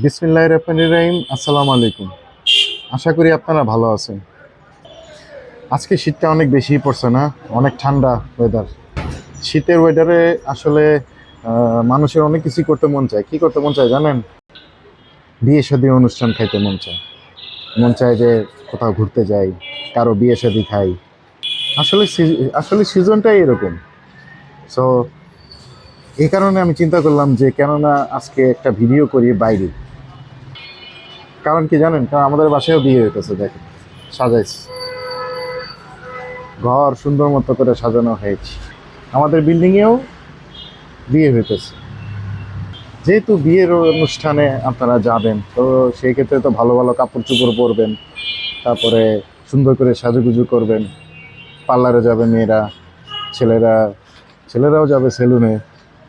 বিসমিল্লাহির রহমানির রহিম। আসসালামু আলাইকুম। আশা করি আপনারা ভালো আছেন। আজকে শীতটা অনেক বেশি পড়ছে না? অনেক ঠান্ডা ওয়েদার। শীতের ওয়েদারে আসলে মানুষের অনেক কিছুই করতে মন চায়। কি করতে মন চায় জানেন? বিয়ে শাদী অনুষ্ঠান খাইতে মন চায়। মন চায় যে কোথাও ঘুরতে যাই, কারো বিয়ে শাদী খাই। আসলে আসলে সিজনটাই এরকম। সো এই কারণে আমি চিন্তা করলাম যে কেননা আজকে একটা ভিডিও করি বাইরে। কারণ কি জানেন? কারণ আমাদের বাসায়ও বিয়ে হইতেছে, দেখেন সাজাইছে, ঘর সুন্দর মতো করে সাজানো হয়েছে। আমাদের বিল্ডিংয়েও বিয়ে হইতেছে। যেহেতু বিয়ের অনুষ্ঠানে আপনারা যাবেন, তো সেই ক্ষেত্রে তো ভালো ভালো কাপড় চোপড় পরবেন, তারপরে সুন্দর করে সাজুগুজু করবেন। পার্লারে যাবে মেয়েরা, ছেলেরা ছেলেরাও যাবে সেলুনে,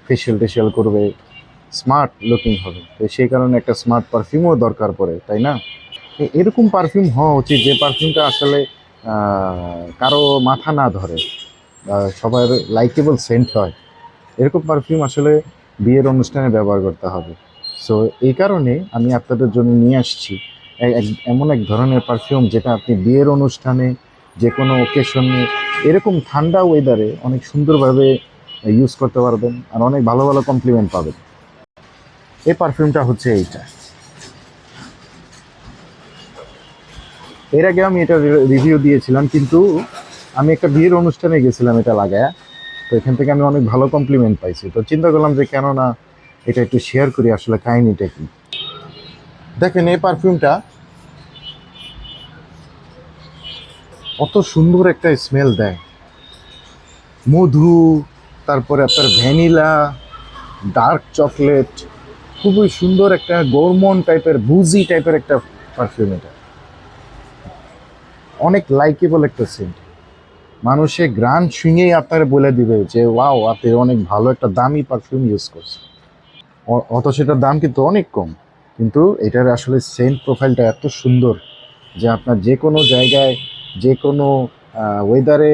ফেসিয়াল টেসিয়াল করবে, স্মার্ট লুকিং হবে। তো সেই কারণে একটা স্মার্ট পারফিউমও দরকার পড়ে, তাই না? এরকম পারফিউম হওয়া উচিত যে পারফিউমটা আসলে কারো মাথা না ধরে, সবার লাইকেবল সেন্ট হয়। এরকম পারফিউম আসলে বিয়ের অনুষ্ঠানে ব্যবহার করতে হবে। সো এই কারণে আমি আপনাদের জন্য নিয়ে আসছি এমন এক ধরনের পারফিউম যেটা আপনি বিয়ের অনুষ্ঠানে, যে কোনো ওকেশনে, এরকম ঠান্ডা ওয়েদারে অনেক সুন্দরভাবে ইউজ করতে পারবেন আর অনেক ভালো ভালো কমপ্লিমেন্ট পাবেন। এই পারফিউমটা হচ্ছে এইটা। এর আগে আমি এটা রিভিউ দিয়েছিলাম, কিন্তু আমি একটা বিয়ের অনুষ্ঠানে গেছিলাম এটা লাগায়া। তো এখান থেকে আমি অনেক ভালো কমপ্লিমেন্ট পাইছি। তো চিন্তা করলাম যে কেন না এটা একটু শেয়ার করি, আসলে কাহিনিটা কি। দেখেন এই পারফিউমটা কত সুন্দর একটা স্মেল দেয়। মধু, তারপরে আপনার ভ্যানিলা, ডার্ক চকলেট, খুবই সুন্দর একটা গোরমন টাইপের, বুজি টাইপের একটা পারফিউম। এটা অনেক লাইকেবল একটা সেন্ট। মানুষে গ্রান শুনেই আপনারা বলে দিবে যে ওয়াও, আপনি অনেক ভালো একটা দামি পারফিউম ইউজ করছেন। অথচ সেটার দাম কিন্তু অনেক কম, কিন্তু এটার আসলে সেন্ট প্রোফাইলটা এত সুন্দর যে আপনার যে কোনো জায়গায়, যে কোনো ওয়েদারে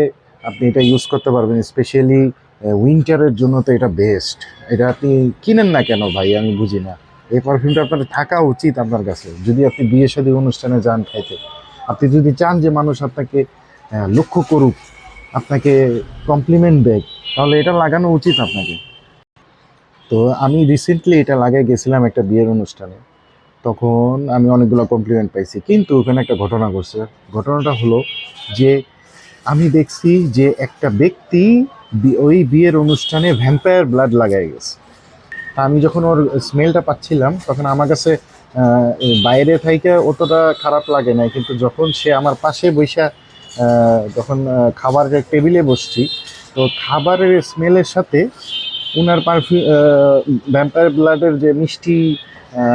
আপনি এটা ইউজ করতে পারবেন। স্পেশালি উইন্টারের জন্য তো এটা বেস্ট। এটা আপনি কিনেন না কেন ভাই, আমি বুঝি না। এই পারফিউমটা আপনার থাকা উচিত আপনার কাছে, যদি আপনি বিয়ে শাদী অনুষ্ঠানে যান খাইতে। আপনি যদি চান যে মানুষ আপনাকে লক্ষ্য করুক, আপনাকে কমপ্লিমেন্ট দেয়, তাহলে এটা লাগানো উচিত আপনাকে। তো আমি রিসেন্টলি এটা লাগাই গেছিলাম একটা বিয়ের অনুষ্ঠানে। তখন আমি অনেকগুলো কমপ্লিমেন্ট পাইছি, কিন্তু ওখানে একটা ঘটনা ঘটছে। ঘটনাটা হলো যে আমি দেখছি যে একটা ব্যক্তি ওই বিয়ের অনুষ্ঠানে ভ্যাম্পায়ার ব্লাড লাগাই গেছে। তা আমি যখন ওর স্মেলটা পাচ্ছিলাম, তখন আমার কাছে বাইরে থেকে অতটা খারাপ লাগে নাই, কিন্তু যখন সে আমার পাশে বৈশা, যখন খাবারের টেবিলে বসছি, তো খাবারের স্মেলের সাথে উনার পারফিউম, ভ্যাম্পায়ার ব্লাডের যে মিষ্টি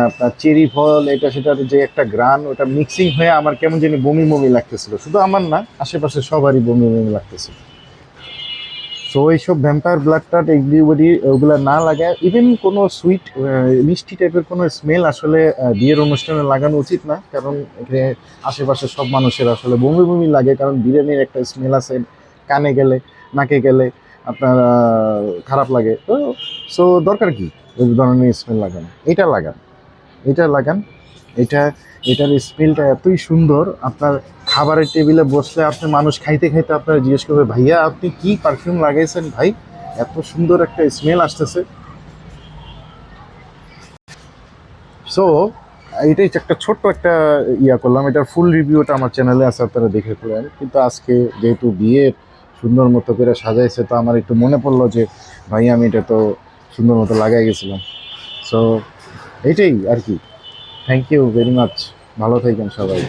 আপনার চেরি ফল, এটা সেটার যে একটা গ্রান, ওটা মিক্সিং হয়ে আমার কেমন জানি বমি বমি লাগতেছিল। শুধু আমার না, আশেপাশে সবারই বমি বমি লাগতেছিল। সো এইসব ভ্যাম্পায়ার ব্লাডটা এগুলি ওগুলো না লাগায়, ইভেন কোনো সুইট মিষ্টি টাইপের কোনো স্মেল আসলে বিয়ের অনুষ্ঠানে লাগানো উচিত না। কারণ এখানে আশেপাশে সব মানুষের আসলে বমি বমি লাগে, কারণ বিরিয়ানির একটা স্মেল আছে, কানে গেলে, নাকে গেলে আপনার খারাপ লাগে। তো সো দরকার কি ওই ধরনের স্মেল লাগানো? এটা লাগান, এটা লাগান। এটা এটার স্মেলটা এতই সুন্দর, আপনার খাবারের টেবিলে বসলে আপনি, মানুষ খাইতে খাইতে আপনারা জিজ্ঞেস করবে, ভাইয়া আপনি কি পারফিউম লাগাইছেন ভাই, এত সুন্দর একটা স্মেল আসতেছে। সো এটাই একটা ছোট্ট একটা করলাম। এটার ফুল রিভিউটা আমার চ্যানেলে আছে, আপনারা দেখে ফেলেন। কিন্তু আজকে যেহেতু বিয়ের সুন্দর মতো করে সাজাইছে, তো আমার একটু মনে পড়লো যে ভাই আমি এটা তো সুন্দর মতো লাগাই গেছিলাম। সো এইটাই আর কি। Thank you very much. ভালো থাকবেন সবাই।